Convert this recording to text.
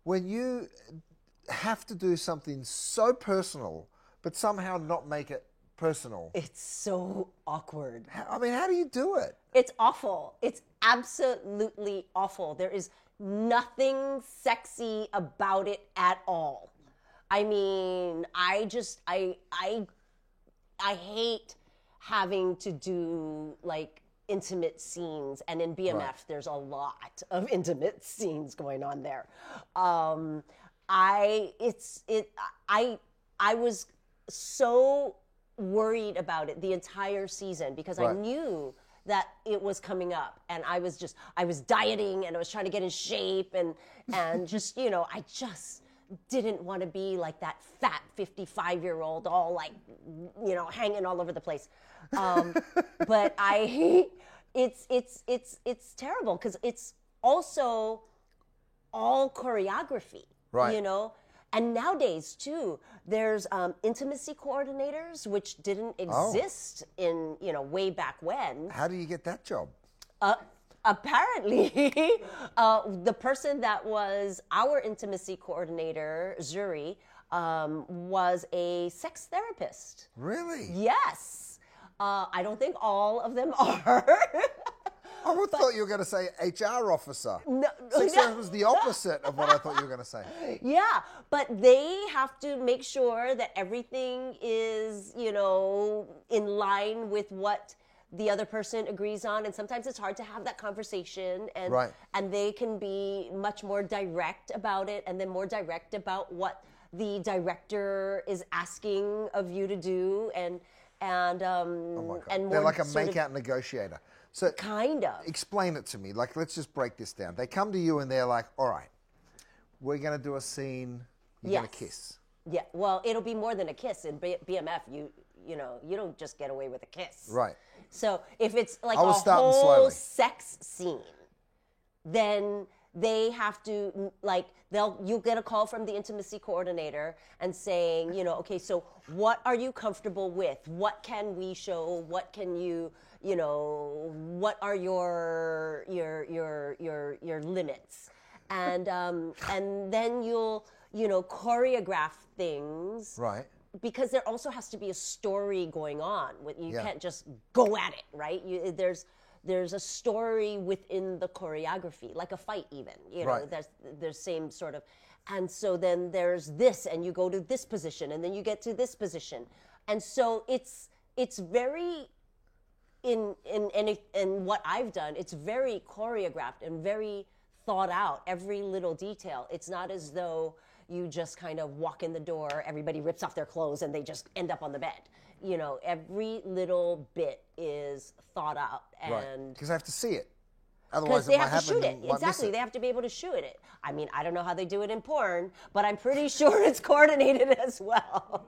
when you have to do something so personal, but somehow not make it personal. It's so awkward. I mean, how do you do it? It's awful. It's absolutely awful. There is nothing sexy about it at all. I mean, I hate having to do like intimate scenes, and in BMF Right. there's a lot of intimate scenes going on there. I was so worried about it the entire season because I Right. knew that it was coming up, and I was dieting, and I was trying to get in shape, and just, I just didn't want to be like that fat 55-year-old all like, hanging all over the place. But it's terrible because it's also all choreography, Right. And nowadays too, there's intimacy coordinators, which didn't exist in way back when. How do you get that job? Apparently, the person that was our intimacy coordinator, Zuri, was a sex therapist. Really? Yes. I don't think all of them are. I would thought you were going to say HR officer. No, Sex no. therapist was the opposite of what I thought you were going to say. Yeah, but they have to make sure that everything is, in line with what the other person agrees on, and sometimes it's hard to have that conversation, and Right. and they can be much more direct about it, and then more direct about what the director is asking of you to do, and Oh my God. and more They're like a sort of- make-out negotiator. So kind of. explain it to me. Like, let's just break this down. They come to you and they're like, all right, we're going to do a scene. You're going to Yes. kiss. Yeah, well, it'll be more than a kiss in BMF. You don't just get away with a kiss. Right. So if it's like I a was starting whole slowly. sex scene, then they have to you'll get a call from the intimacy coordinator and saying, okay, so what are you comfortable with? What can we show? What can you, what are your limits? And then you'll, choreograph things. Right. Because there also has to be a story going on. You Yeah. can't just go at it, right? There's a story within the choreography, like a fight even. Right. There's same sort of, and so then there's this, and you go to this position, and then you get to this position, and so it's very in what I've done. It's very choreographed and very thought out. Every little detail. It's not as though you just kind of walk in the door, everybody rips off their clothes, and they just end up on the bed. Every little bit is thought out, Right. and Because I have to see it. because Otherwise, they it might have to happen shoot and it. you might miss Exactly, it. they have to be able to shoot it. I mean, I don't know how they do it in porn, but I'm pretty sure it's coordinated as well.